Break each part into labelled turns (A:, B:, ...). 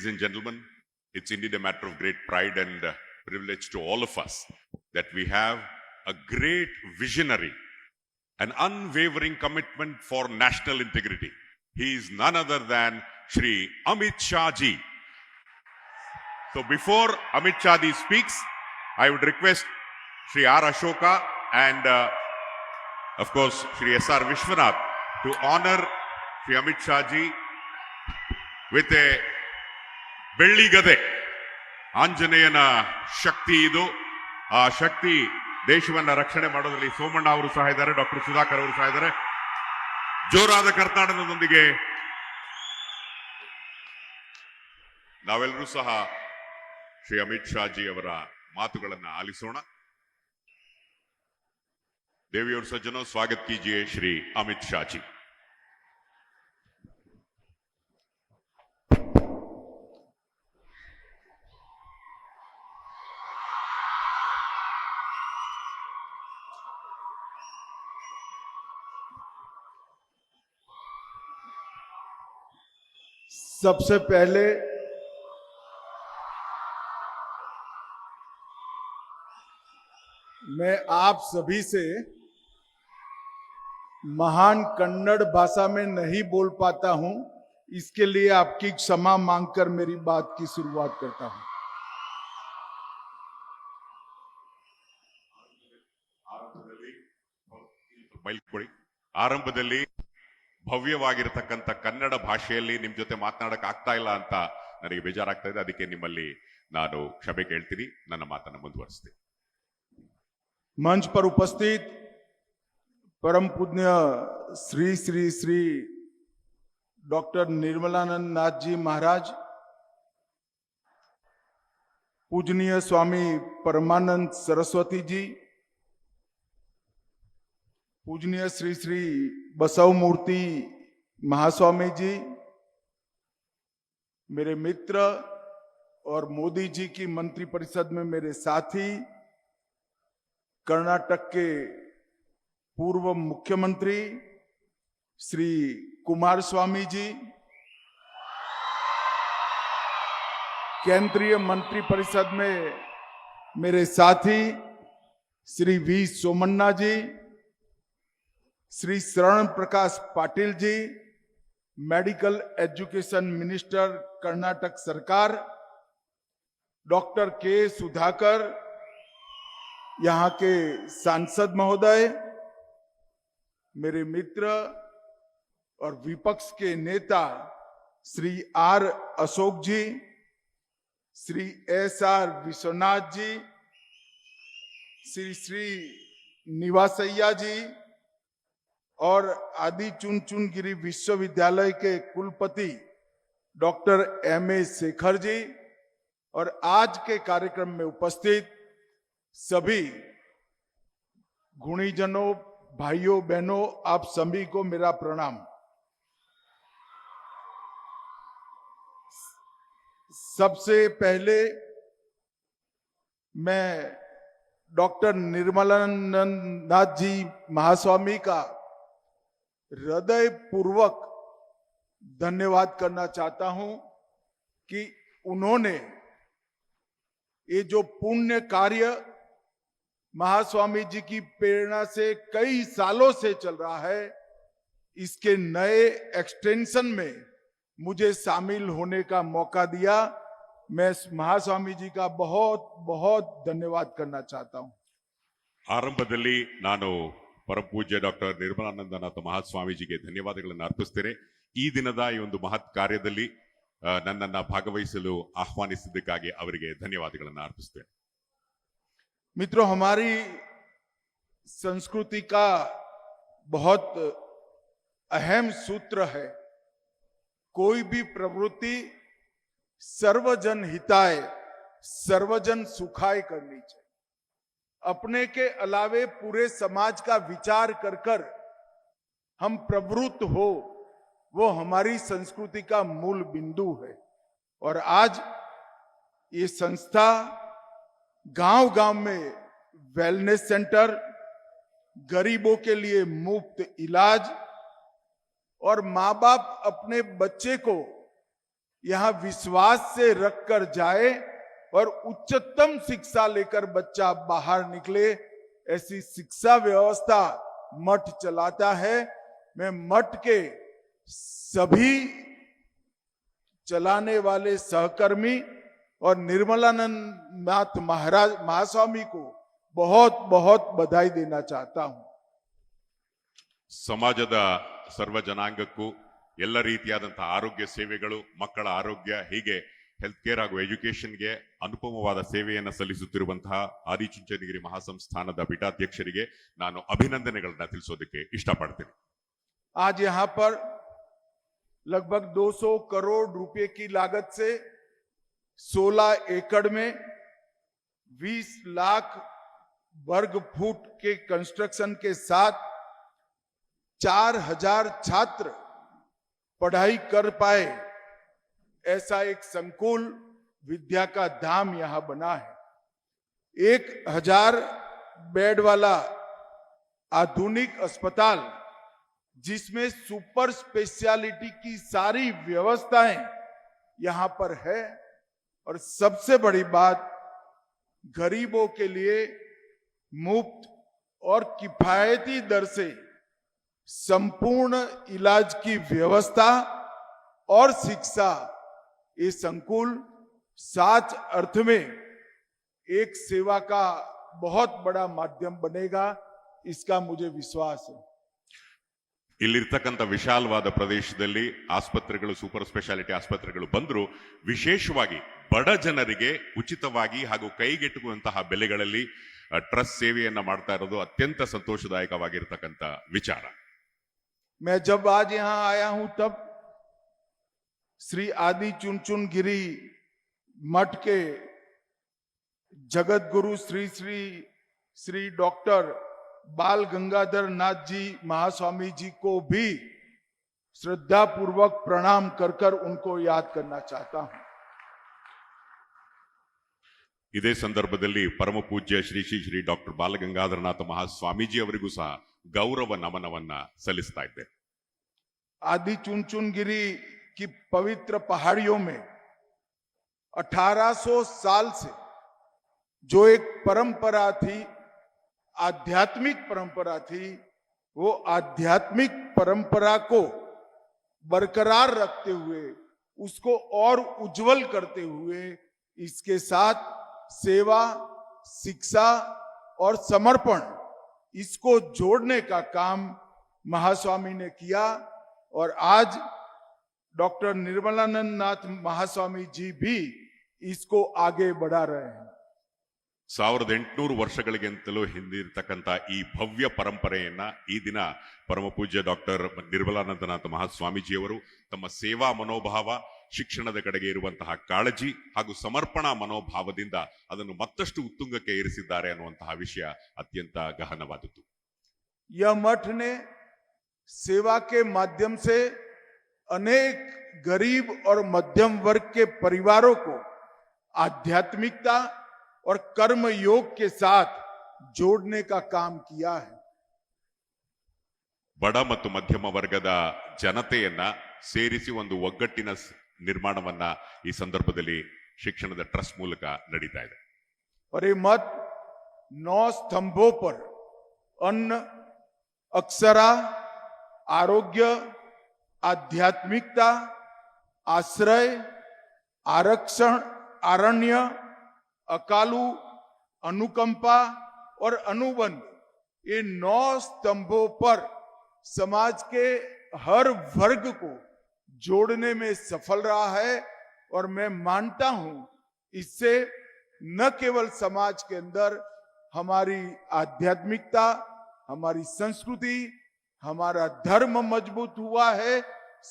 A: Ladies and gentlemen, it's indeed a matter of great pride and privilege to all of us that we have a great visionary, an unwavering commitment for national integrity. He is none other than Shri Amit Shah ji. So before Amit Shah ji speaks, I would request Shri R. Ashoka and of course Shri S.R. Vishwanath to honor Shri Amit Shah ji with a ಬೆಳ್ಳಿ ಗದೆ. ಆಂಜನೇಯನ ಶಕ್ತಿ ಇದು. ಆ ಶಕ್ತಿ ದೇಶವನ್ನ ರಕ್ಷಣೆ ಮಾಡೋದ್ರಲ್ಲಿ ಸೋಮಣ್ಣ ಅವರು ಸಹ ಇದ್ದಾರೆ, ಡಾಕ್ಟರ್ ಸುಧಾಕರ್ ಅವರು ಸಹ ಇದ್ದಾರೆ. ಜೋರಾದ ಕರ್ನಾಟಕದೊಂದಿಗೆ ನಾವೆಲ್ಲರೂ ಸಹ ಶ್ರೀ ಅಮಿತ್ ಶಾ ಜಿ ಅವರ ಮಾತುಗಳನ್ನ ಆಲಿಸೋಣ. देवी और सज्जनों, स्वागत कीजिए श्री अमित शाह जी.
B: सबसे पहले मैं आप सभी से महान कन्नड़ भाषा में नहीं बोल पाता हूं, इसके लिए आपकी क्षमा मांगकर मेरी बात की शुरुआत करता हूं.
A: ಆರಂಭದಲ್ಲಿ ಭವ್ಯವಾಗಿರತಕ್ಕಂಥ ಕನ್ನಡ ಭಾಷೆಯಲ್ಲಿ ನಿಮ್ ಜೊತೆ ಮಾತನಾಡಕ್ ಆಗ್ತಾ ಇಲ್ಲ ಅಂತ ನನಗೆ ಬೇಜಾರಾಗ್ತಾ ಇದೆ. ಅದಕ್ಕೆ ನಿಮ್ಮಲ್ಲಿ ನಾನು ಕ್ಷಮೆ ಕೇಳ್ತೀನಿ. ನನ್ನ ಮಾತನ್ನು ಮುಂದುವರಿಸ್ತೀನಿ.
B: मंच पर उपस्थित परम पूज्य श्री श्री श्री डॉक्टर निर्मलानंद नाथ जी महाराज, पूजनीय स्वामी परमानंद सरस्वती जी, पूजनीय श्री श्री बसव मूर्ति महास्वामी जी, मेरे मित्र और मोदी जी की मंत्रिपरिषद में मेरे साथी, कर्नाटक के पूर्व मुख्यमंत्री श्री कुमारस्वामी जी, केंद्रीय मंत्रिपरिषद में मेरे साथी Shri we Somanna ji, Shri Sharan Prakash Patil ji, medical education minister Karnataka सरकार, डॉक्टर के सुधाकर, यहाँ के सांसद महोदय, मेरे मित्र और विपक्ष के नेता Shri R Ashok ji, Shri S R Vishwanath ji, Shri Srinivasaiah ji और आदि चुनचुनगिरी विश्वविद्यालय के कुलपति डॉक्टर एम.ए. शेखर जी और आज के कार्यक्रम में उपस्थित सभी गुणीजनों, भाइयों बहनों, आप सभी को मेरा प्रणाम. सबसे पहले मैं डॉक्टर निर्मलानंद नाथ जी महास्वामी का हृदय पूर्वक धन्यवाद करना चाहता हूं कि उन्होंने ये जो पुण्य कार्य महास्वामी जी की प्रेरणा से कई सालों से चल रहा है, इसके नए एक्सटेंशन में मुझे शामिल होने का मौका दिया. मैं महास्वामी जी का बहुत बहुत धन्यवाद करना चाहता हूं.
A: ಆರಂಭದಲ್ಲಿ ನಾನು ಪರಮ ಪೂಜ್ಯ ಡಾಕ್ಟರ್ ನಿರ್ಮಲಾನಂದನಾಥ ಮಹಾಸ್ವಾಮೀಜಿಗೆ ಧನ್ಯವಾದಗಳನ್ನು ಅರ್ಪಿಸ್ತೇನೆ. ಈ ದಿನದ ಈ ಒಂದು ಮಹತ್ ಕಾರ್ಯದಲ್ಲಿ ನನ್ನನ್ನು ಭಾಗವಹಿಸಲು ಆಹ್ವಾನಿಸಿದ್ದಕ್ಕಾಗಿ ಅವರಿಗೆ ಧನ್ಯವಾದಗಳನ್ನು ಅರ್ಪಿಸ್ತೇನೆ.
B: मित्रों, हमारी संस्कृति का बहुत अहम सूत्र है, कोई भी प्रवृत्ति सर्वजन हिताय सर्वजन सुखाय करनी चाहिए. अपने के अलावे पूरे समाज का विचार कर कर हम प्रवृत्त हो, वो हमारी संस्कृति का मूल बिंदु है. और आज ये संस्था गांव गांव में वेलनेस सेंटर, गरीबों के लिए मुफ्त इलाज और माँ बाप अपने बच्चे को यहाँ विश्वास से रखकर जाए और उच्चतम शिक्षा लेकर बच्चा बाहर निकले, ऐसी शिक्षा व्यवस्था मठ चलाता है। मैं मठ के सभी चलाने वाले सहकर्मी और निर्मलानंद नाथ महास्वामी को बहुत बहुत बधाई देना चाहता हूं।
A: ಸಮಾಜದ ಸರ್ವ ಜನಾಂಗಕ್ಕೂ ಎಲ್ಲ ರೀತಿಯಾದಂತಹ ಆರೋಗ್ಯ ಸೇವೆಗಳು, ಮಕ್ಕಳ ಆರೋಗ್ಯ, ಹೀಗೆ ಹೆಲ್ತ್ ಕೇರ್ ಹಾಗೂ ಎಜುಕೇಶನ್ಗೆ ಅನುಪಮವಾದ ಸೇವೆಯನ್ನು ಸಲ್ಲಿಸುತ್ತಿರುವಂತಹ ಆದಿಚುಂಚನಗಿರಿ ಮಹಾಸಂಸ್ಥಾನದ ಪೀಠಾಧ್ಯಕ್ಷರಿಗೆ ನಾನು ಅಭಿನಂದನೆಗಳನ್ನ ತಿಳಿಸೋದಕ್ಕೆ ಇಷ್ಟಪಡ್ತೀನಿ.
B: आज यहाँ पर लगभग 200 करोड़ रुपए की लागत से 16 एकड़ में 20 लाख वर्ग फुट के कंस्ट्रक्शन के साथ 4000 छात्र पढ़ाई कर पाए, ऐसा एक संकुल विद्या का धाम यहां बना है। 1000 बेड वाला आधुनिक अस्पताल, जिसमें सुपर स्पेशलिटी की सारी व्यवस्थाएं यहां पर है। और सबसे बड़ी बात, गरीबों के लिए मुफ्त और किफायती दर से संपूर्ण इलाज की व्यवस्था और शिक्षा, ये संकुल सच अर्थ में एक सेवा का बहुत बड़ा माध्यम बनेगा, इसका मुझे विश्वास है।
A: ಇಲ್ಲಿರ್ತಕ್ಕಂಥ ವಿಶಾಲವಾದ ಪ್ರದೇಶದಲ್ಲಿ ಆಸ್ಪತ್ರೆಗಳು, ಸೂಪರ್ ಸ್ಪೆಷಾಲಿಟಿ ಆಸ್ಪತ್ರೆಗಳು ಬಂದರೂ ವಿಶೇಷವಾಗಿ ಬಡ ಜನರಿಗೆ ಉಚಿತವಾಗಿ ಹಾಗೂ ಕೈಗೆಟುಕುವಂತಹ ಬೆಲೆಗಳಲ್ಲಿ ಟ್ರಸ್ಟ್ ಸೇವೆಯನ್ನ ಮಾಡ್ತಾ ಇರೋದು ಅತ್ಯಂತ ಸಂತೋಷದಾಯಕವಾಗಿರ್ತಕ್ಕಂಥ ವಿಚಾರ.
B: मैं जब आज यहां आया हूं तब श्री आदि चुनचुनगिरी मठ के जगत गुरु श्री श्री श्री डॉक्टर बाल गंगाधर नाथ जी महास्वामी जी को भी श्रद्धा पूर्वक प्रणाम कर कर उनको याद करना चाहता हूं।
A: ಇದೇ ಸಂದರ್ಭದಲ್ಲಿ ಪರಮ ಪೂಜ್ಯ ಶ್ರೀ ಶ್ರೀ ಶ್ರೀ ಡಾಕ್ಟರ್ ಬಾಲಗಂಗಾಧರನಾಥ ಮಹಾಸ್ವಾಮೀಜಿ ಅವರಿಗೂ ಸಹ ಗೌರವ ನಮನವನ್ನ ಸಲ್ಲಿಸ್ತಾ ಇದ್ದೇನೆ.
B: आदि चुनचुनगिरी की पवित्र पहाड़ियों में 1800 साल से जो एक परंपरा थी, आध्यात्मिक परंपरा थी, वो आध्यात्मिक परंपरा को बरकरार रखते हुए, उसको और उज्जवल करते हुए, इसके साथ सेवा, शिक्षा और समर्पण, इसको जोड़ने का काम महास्वामी ने किया। और आज डॉक्टर निर्मलानंद नाथ महास्वामी जी भी इसको आगे बढ़ा रहे हैं।
A: 1800 ವರ್ಷಗಳಿಗಿಂತಲೂ ಹಿಂದಿರ್ತಕ್ಕಂಥ ಈ ಭವ್ಯ ಪರಂಪರೆಯನ್ನ ಈ ದಿನ ಪರಮ ಪೂಜ್ಯ ಡಾಕ್ಟರ್ ನಿರ್ಮಲಾನಂದನಾಥ ಮಹಾಸ್ವಾಮೀಜಿಯವರು ತಮ್ಮ ಸೇವಾ ಮನೋಭಾವ, ಶಿಕ್ಷಣದ ಕಡೆಗೆ ಇರುವಂತಹ ಕಾಳಜಿ ಹಾಗೂ ಸಮರ್ಪಣಾ ಮನೋಭಾವದಿಂದ ಅದನ್ನು ಮತ್ತಷ್ಟು ಉತ್ತುಂಗಕ್ಕೆ ಏರಿಸಿದ್ದಾರೆ ಅನ್ನುವಂತಹ ವಿಷಯ ಅತ್ಯಂತ ಗಹನವಾದದ್ದು.
B: यह मठ ने सेवा के माध्यम से अनेक गरीब और मध्यम वर्ग के परिवारों को आध्यात्मिकता और कर्म योग के साथ जोड़ने का काम किया है।
A: ಬಡ ಮತ್ತು ಮಧ್ಯಮ ವರ್ಗದ ಜನತೆಯನ್ನ ಸೇರಿಸಿ ಒಂದು ಒಗ್ಗಟ್ಟಿನ ನಿರ್ಮಾಣವನ್ನ ಈ ಸಂದರ್ಭದಲ್ಲಿ ಶಿಕ್ಷಣದ ಟ್ರಸ್ಟ್ ಮೂಲಕ ನಡೀತಾ ಇದೆ.
B: और ये मठ 9 स्तंभों पर अन्न, अक्षरा, आरोग्य, आध्यात्मिकता, आश्रय, आरक्षण, आरण्य, अकालू, अनुकंपा और अनुबंध, ये 9 स्तंभों पर समाज के हर वर्ग को जोड़ने में सफल रहा है। और मैं मानता हूं इससे न केवल समाज के अंदर हमारी आध्यात्मिकता, हमारी संस्कृति, हमारा धर्म मजबूत हुआ है,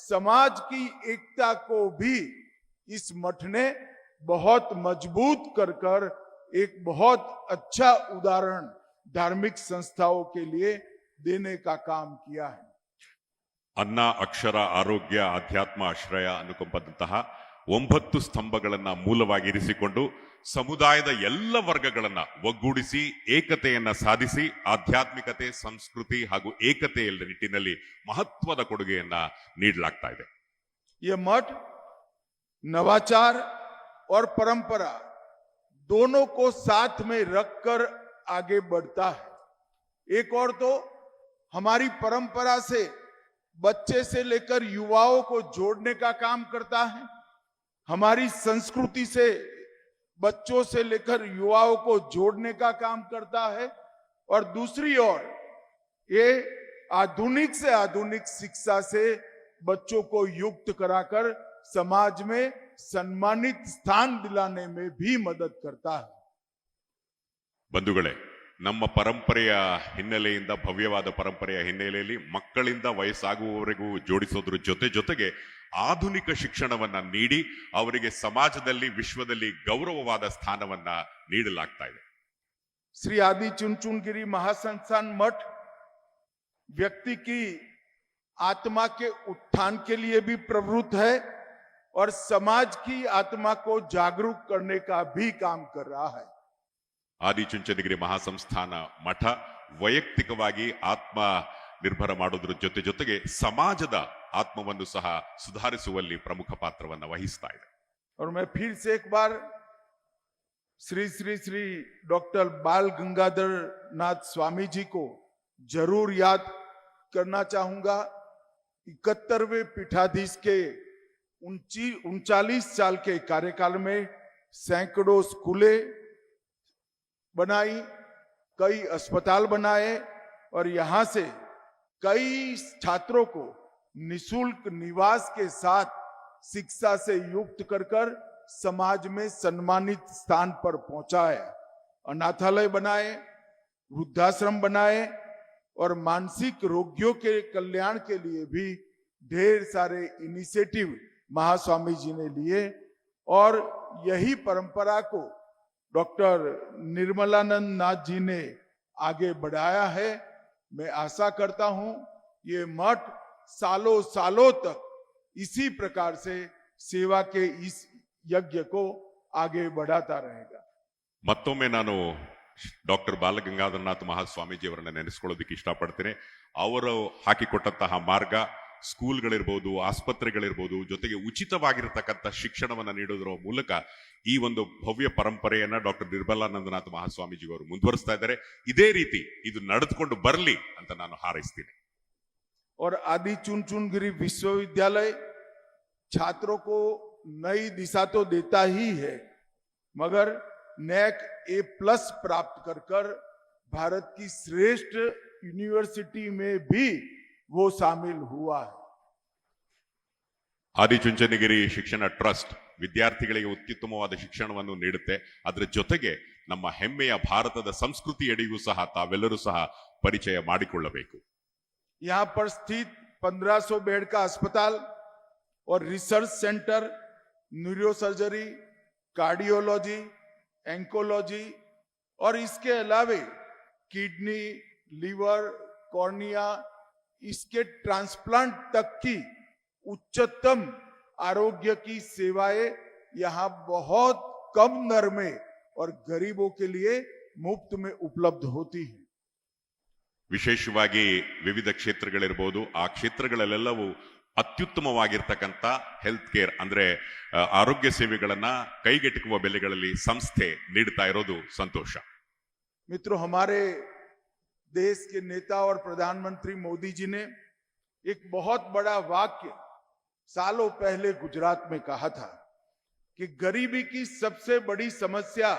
B: समाज की एकता को भी इस मठ ने बहुत मजबूत कर कर एक बहुत अच्छा उदाहरण धार्मिक संस्थाओं के लिए देने का काम किया है।
A: ಅನ್ನ, ಅಕ್ಷರ, ಆರೋಗ್ಯ, ಅಧ್ಯಾತ್ಮ, ಆಶ್ರಯ, ಅನುಕಂಪದಂತಹ 9 ಸ್ತಂಭಗಳನ್ನ ಮೂಲವಾಗಿರಿಸಿಕೊಂಡು ಸಮುದಾಯದ ಎಲ್ಲ ವರ್ಗಗಳನ್ನ ಒಗ್ಗೂಡಿಸಿ ಏಕತೆಯನ್ನ ಸಾಧಿಸಿ ಆಧ್ಯಾತ್ಮಿಕತೆ, ಸಂಸ್ಕೃತಿ ಹಾಗೂ ಏಕತೆಯ ನಿಟ್ಟಿನಲ್ಲಿ ಮಹತ್ವದ ಕೊಡುಗೆಯನ್ನ ನೀಡಲಾಗ್ತಾ ಇದೆ.
B: ये मठ नवाचार और परंपरा दोनों को साथ में रखकर आगे बढ़ता है। एक और तो हमारी परंपरा से बच्चे से लेकर युवाओं को जोड़ने का काम करता है, हमारी संस्कृति से बच्चों से लेकर युवाओं को जोड़ने का काम करता है, और दूसरी ओर ये आधुनिक से आधुनिक शिक्षा से बच्चों को युक्त कराकर समाज में सम्मानित स्थान दिलाने में भी मदद करता है।
A: ಬಂಧುಗಳೇ, ನಮ್ಮ ಪರಂಪರೆಯ ಹಿನ್ನೆಲೆಯಿಂದ, ಭವ್ಯವಾದ ಪರಂಪರೆಯ ಹಿನ್ನೆಲೆಯಲ್ಲಿ ಮಕ್ಕಳಿಂದ ವಯಸ್ಸಾಗುವವರೆಗೂ ಜೋಡಿಸೋದ್ರ ಜೊತೆಗೆ ಆಧುನಿಕ ಶಿಕ್ಷಣವನ್ನ ನೀಡಿ ಅವರಿಗೆ ಸಮಾಜದಲ್ಲಿ, ವಿಶ್ವದಲ್ಲಿ ಗೌರವವಾದ ಸ್ಥಾನವನ್ನ ನೀಡಲಾಗ್ತಾ ಇದೆ.
B: श्री आदि चुनचुनगिरी महासंस्थान मठ व्यक्ति की आत्मा के उत्थान के लिए भी प्रवृत्त है और समाज की आत्मा को जागरूक करने का भी काम कर रहा है।
A: ಆದಿಚುಂಚನಗಿರಿ ಮಹಾಸಂಸ್ಥಾನ ಮಠ ವೈಯಕ್ತಿಕವಾಗಿ ಆತ್ಮ ನಿರ್ಭರ ಮಾಡೋದ್ರ ಜೊತೆಗೆ ಸಮಾಜದ ಆತ್ಮವನ್ನು ಸಹ ಸುಧಾರಿಸುವಲ್ಲಿ ಪ್ರಮುಖ ಪಾತ್ರವನ್ನ ವಹಿಸ್ತಾ ಇದೆ.
B: और मैं फिर से एक बार श्री श्री श्री डॉक्टर बाल गंगाधर नाथ स्वामी जी को जरूर याद करना चाहूंगा। 71वें पीठाधीश के 39 साल के कार्यकाल में सैकड़ों स्कूलें बनाई, कई अस्पताल बनाए और यहां से कई छात्रों को निशुल्क निवास के साथ शिक्षा से युक्त कर समाज में सम्मानित स्थान पर पहुंचाए। अनाथालय बनाए, वृद्धाश्रम बनाए और मानसिक रोगियों के कल्याण के लिए भी ढेर सारे इनिशिएटिव महास्वामी जी ने लिए और यही परंपरा को डॉक्टर निर्मलानंद नाथ जी ने आगे बढ़ाया है। मैं आशा करता हूं ये मठ सालों सालों तक इसी प्रकार से सेवा के इस यज्ञ को आगे बढ़ाता रहेगा।
A: ಮತ್ತೊಮ್ಮೆ ನಾನು ಡಾಕ್ಟರ್ ಬಾಲಗಂಗಾಧರನಾಥ ಮಹಾಸ್ವಾಮೀಜಿಯವರನ್ನ ನೆನೆಸ್ಕೊಳ್ಳೋದಕ್ಕೆ ಇಷ್ಟಪಡ್ತೇನೆ. ಅವರು ಹಾಕಿಕೊಟ್ಟಂತಹ ಮಾರ್ಗ, ಸ್ಕೂಲ್ಗಳಿರ್ಬೋದು, ಆಸ್ಪತ್ರೆಗಳಿರ್ಬೋದು, ಜೊತೆಗೆ ಉಚಿತವಾಗಿರತಕ್ಕಂಥ ಶಿಕ್ಷಣವನ್ನ ನೀಡೋದ್ರ ಮೂಲಕ ಈ ಒಂದು ಭವ್ಯ ಪರಂಪರೆಯನ್ನ ಡಾಕ್ಟರ್ ನಿರ್ಮಲಾನಂದನಾಥ ಮಹಾಸ್ವಾಮೀಜಿಯವರು ಮುಂದುವರಿಸ್ತಾ ಇದ್ದಾರೆ. ಇದೇ ರೀತಿ ಇದು ನಡೆದುಕೊಂಡು ಬರಲಿ ಅಂತ ನಾನು ಹಾರೈಸ್ತೀನಿ.
B: और आदि चुनचुनगिरी विश्वविद्यालय छात्रों को नई दिशा तो देता ही है, मगर नैक A+ प्राप्त कर भारत की श्रेष्ठ यूनिवर्सिटी में भी वो शामिल हुआ है।
A: ಆದಿಚುಂಚನಗಿರಿ ಶಿಕ್ಷಣ ಟ್ರಸ್ಟ್ ವಿದ್ಯಾರ್ಥಿಗಳಿಗೆ ಅತ್ಯುತ್ತಮವಾದ ಶಿಕ್ಷಣವನ್ನು ನೀಡುತ್ತೆ. ಅದರ ಜೊತೆಗೆ ನಮ್ಮ ಹೆಮ್ಮೆಯ ಭಾರತದ ಸಂಸ್ಕೃತಿಯಡಿಗೂ ಸಹ ತಾವೆಲ್ಲರೂ ಸಹ ಪರಿಚಯ ಮಾಡಿಕೊಳ್ಳಬೇಕು.
B: यहाँ पर स्थित 1500 बेड का अस्पताल और रिसर्च सेंटर, न्यूरोसर्जरी, कार्डियोलॉजी, एंकोलॉजी और इसके अलावे किडनी, लीवर, कॉर्निया, इसके ट्रांसप्लांट तक की उच्चतम आरोग्य की सेवाएं यहाँ बहुत कम दर में और गरीबों के लिए मुफ्त में उपलब्ध होती है।
A: ವಿಶೇಷವಾಗಿ ವಿವಿಧ ಕ್ಷೇತ್ರಗಳಿರ್ಬೋದು, ಆ ಕ್ಷೇತ್ರಗಳಲ್ಲೆಲ್ಲವೂ ಅತ್ಯುತ್ತಮವಾಗಿರ್ತಕ್ಕಂಥ ಹೆಲ್ತ್ ಕೇರ್ ಅಂದ್ರೆ ಆರೋಗ್ಯ ಸೇವೆಗಳನ್ನ ಕೈಗೆಟುಕುವ ಬೆಲೆಗಳಲ್ಲಿ ಸಂಸ್ಥೆ ನೀಡ್ತಾ ಇರೋದು ಸಂತೋಷ.
B: मित्रों, हमारे देश के नेता और प्रधानमंत्री मोदी जी ने एक बहुत बड़ा वाक्य सालों पहले गुजरात में कहा था कि गरीबी की सबसे बड़ी समस्या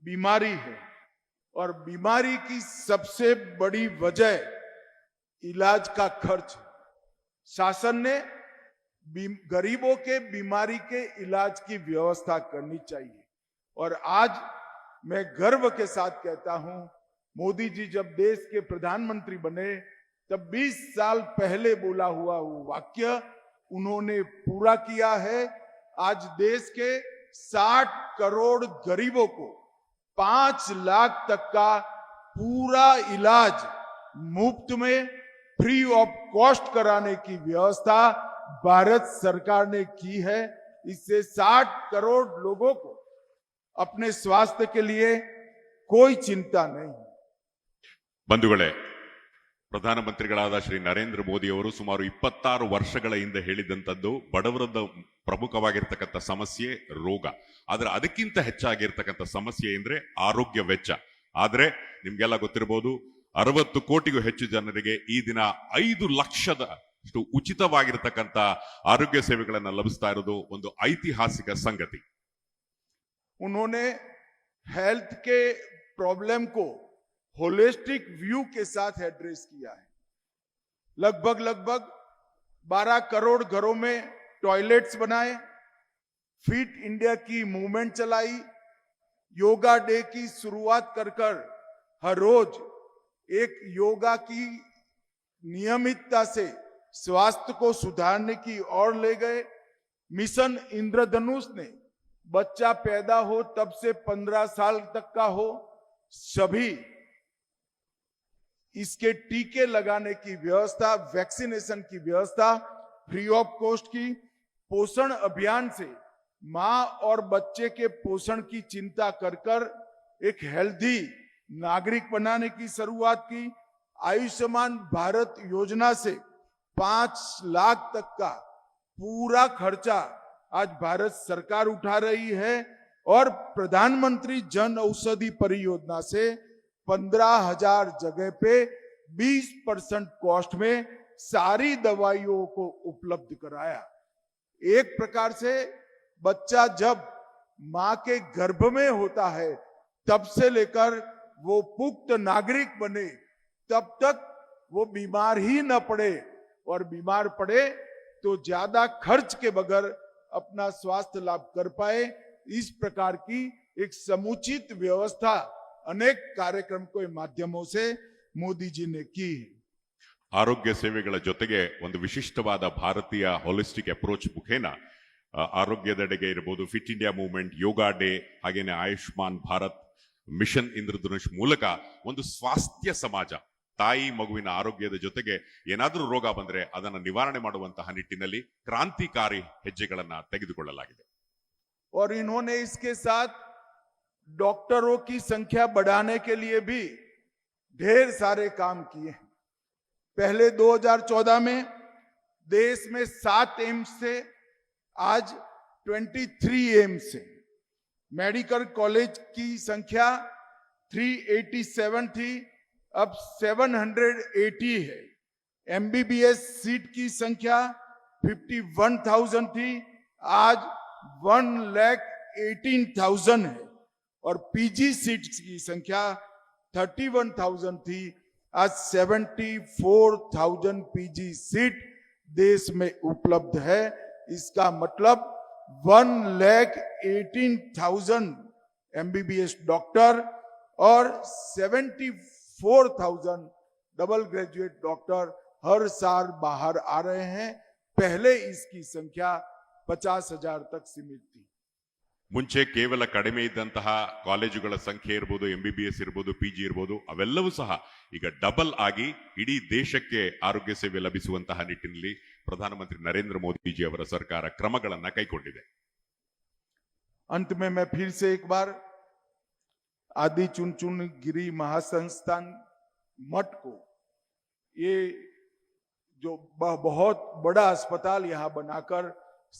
B: बीमारी है और बीमारी की सबसे बड़ी वजह इलाज का खर्च है। शासन ने गरीबों के बीमारी के इलाज की व्यवस्था करनी चाहिए और आज मैं गर्व के साथ कहता हूं, मोदी जी जब देश के प्रधानमंत्री बने तब 20 साल पहले बोला हुआ वो वाक्य उन्होंने पूरा किया है। आज देश के 60 करोड़ गरीबों को 5 लाख तक का पूरा इलाज मुफ्त में फ्री ऑफ कॉस्ट कराने की व्यवस्था भारत सरकार ने की है। इससे 60 करोड़ लोगों को अपने स्वास्थ्य के लिए कोई चिंता नहीं।
A: ಬಂಧುಗಳೇ, ಪ್ರಧಾನಮಂತ್ರಿಗಳಾದ ಶ್ರೀ ನರೇಂದ್ರ ಮೋದಿ ಅವರು ಸುಮಾರು 26 ವರ್ಷಗಳ ಹಿಂದೆ ಹೇಳಿದಂತದ್ದು ಬಡವರದ ಪ್ರಮುಖವಾಗಿರ್ತಕ್ಕಂಥ ಸಮಸ್ಯೆ ರೋಗ. ಆದ್ರೆ ಅದಕ್ಕಿಂತ ಹೆಚ್ಚಾಗಿರ್ತಕ್ಕಂಥ ಸಮಸ್ಯೆ ಅಂದ್ರೆ ಆರೋಗ್ಯ ವೆಚ್ಚ. ಆದ್ರೆ ನಿಮ್ಗೆಲ್ಲ ಗೊತ್ತಿರಬಹುದು 60 ಕೋಟಿಗೂ ಹೆಚ್ಚು ಜನರಿಗೆ ಈ ದಿನ 5 ಲಕ್ಷದಷ್ಟು ಉಚಿತವಾಗಿರ್ತಕ್ಕಂಥ ಆರೋಗ್ಯ ಸೇವೆಗಳನ್ನ ಲಭಿಸ್ತಾ ಇರೋದು ಒಂದು ಐತಿಹಾಸಿಕ ಸಂಗತಿ.
B: उन्होंने हेल्थ के प्रॉब्लम को होलिस्टिक व्यू के साथ एड्रेस किया है. लगभग 12 करोड़ घरों में टॉयलेट्स बनाए, फिट इंडिया की मूवमेंट चलाई, योगा डे की शुरुआत कर हर रोज एक योगा की नियमितता से स्वास्थ्य को सुधारने की ओर ले गए. मिशन इंद्रधनुष ने बच्चा पैदा हो तब से 15 साल तक का हो सभी इसके टीके लगाने की व्यवस्था, वैक्सीनेशन की व्यवस्था फ्री ऑफ कॉस्ट की. पोषण अभियान से मां और बच्चे के पोषण की चिंता कर एक हेल्दी नागरिक बनाने की शुरुआत की. आयुष्मान भारत योजना से 5 लाख तक का पूरा खर्चा आज भारत सरकार उठा रही है और प्रधानमंत्री जन औषधि परियोजना से 15,000 जगह पे 20% कॉस्ट में सारी दवाइयों को उपलब्ध कराया. एक प्रकार से बच्चा जब मां के गर्भ में होता है तब से लेकर वो पुख्त नागरिक बने तब तक वो बीमार ही न पड़े और बीमार पड़े तो ज्यादा खर्च के बगैर अपना स्वास्थ्य लाभ कर पाए. इस प्रकार की एक समुचित व्यवस्था अनेक कार्यक्रम के माध्यमों से मोदी जी ने की.
A: ಆರೋಗ್ಯ ಸೇವೆಗಳ ಜೊತೆಗೆ ಒಂದು ವಿಶಿಷ್ಟವಾದ ಭಾರತೀಯ ಹೋಲಿಸ್ಟಿಕ್ ಅಪ್ರೋಚ್ ಮುಖೇನ ಆರೋಗ್ಯದೆಡೆಗೆ ಇರಬಹುದು, fit India movement, yoga day, ಹಾಗೇನೆ ಆಯುಷ್ಮಾನ್ ಭಾರತ್, ಮಿಷನ್ ಇಂದ್ರಧನುಷ್ ಮೂಲಕ ಒಂದು ಸ್ವಾಸ್ಥ್ಯ ಸಮಾಜ, ತಾಯಿ ಮಗುವಿನ ಆರೋಗ್ಯದ ಜೊತೆಗೆ ಏನಾದರೂ ರೋಗ ಬಂದ್ರೆ ಅದನ್ನು ನಿವಾರಣೆ ಮಾಡುವಂತಹ ನಿಟ್ಟಿನಲ್ಲಿ ಕ್ರಾಂತಿಕಾರಿ ಹೆಜ್ಜೆಗಳನ್ನ ತೆಗೆದುಕೊಳ್ಳಲಾಗಿದೆ.
B: और इन्होंने इसके साथ डॉक्टरों की संख्या बढ़ाने के लिए भी ढेर सारे काम किए हैं. पहले 2014 में देश में 7 एम्स थे, आज 23 एम्स है. मेडिकल कॉलेज की संख्या 387 थी, अब 780 है. एमबीबीएस सीट की संख्या 51,000 थी, आज 1,18,000 है. और पीजी सीट की संख्या 31,000 थी, आज 74,000 पीजी सीट देश में उपलब्ध है. इसका मतलब 1,18,000 एमबीबीएस डॉक्टर और 74,000 डबल ग्रेजुएट डॉक्टर हर साल बाहर आ रहे हैं. पहले इसकी संख्या 50,000 तक सीमित थी.
A: ಮುಂಚೆ ಕೇವಲ ಕಡಿಮೆ ಇದ್ದಂತಹ ಕಾಲೇಜುಗಳ ಸಂಖ್ಯೆ ಇರಬಹುದು, ಎಂಬಿಬಿಎಸ್ ಇರಬಹುದು, ಪಿಜಿ ಇರಬಹುದು, ಅವೆಲ್ಲವೂ ಸಹ ಈಗ ಡಬಲ್ ಆಗಿ ಇಡೀ ದೇಶಕ್ಕೆ ಆರೋಗ್ಯ ಸೇವೆ ಲಭಿಸುವಂತಹ ನಿಟ್ಟಿನಲ್ಲಿ ಪ್ರಧಾನಮಂತ್ರಿ ನರೇಂದ್ರ ಮೋದಿಜಿ ಅವರ ಸರ್ಕಾರ ಕ್ರಮಗಳನ್ನ ಕೈಗೊಂಡಿದೆ.
B: अंत में मैं फिर से एक बार आदि चुनचुनगिरी महासंस्थान मठ को, ये जो बहुत बड़ा अस्पताल यहाँ बनाकर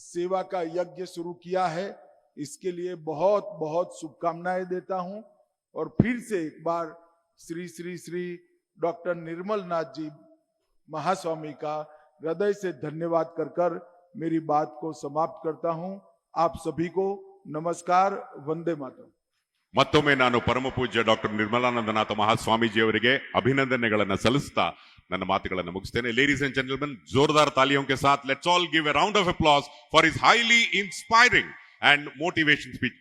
B: सेवा का यज्ञ शुरू किया है, इसके लिए बहुत बहुत शुभकामनाएं देता हूं. और फिर से एक बार श्री श्री श्री डॉक्टर निर्मल नाथ जी महास्वामी का हृदय से धन्यवाद कर मेरी बात को समाप्त करता हूं. आप सभी को नमस्कार, वंदे मातरम.
A: ಮತ್ತೊಮ್ಮೆ ನಾನು ಪರಮ ಪೂಜ್ಯ ಡಾಕ್ಟರ್ ನಿರ್ಮಲಾನಂದನಾಥ ಮಹಾಸ್ವಾಮೀಜಿ ಅವರಿಗೆ ಅಭಿನಂದನೆಗಳನ್ನ ಸಲ್ಲಿಸ್ತಾ ನನ್ನ ಮಾತುಗಳನ್ನು ಮುಗಿಸ್ತೇನೆ. ಲೇಡೀಸ್ ಅಂಡ್ ಜೆಂಟಲ್ಮೆನ್, जोरदार तालियों के साथ let's all give a round of applause for his highly inspiring and motivation speech.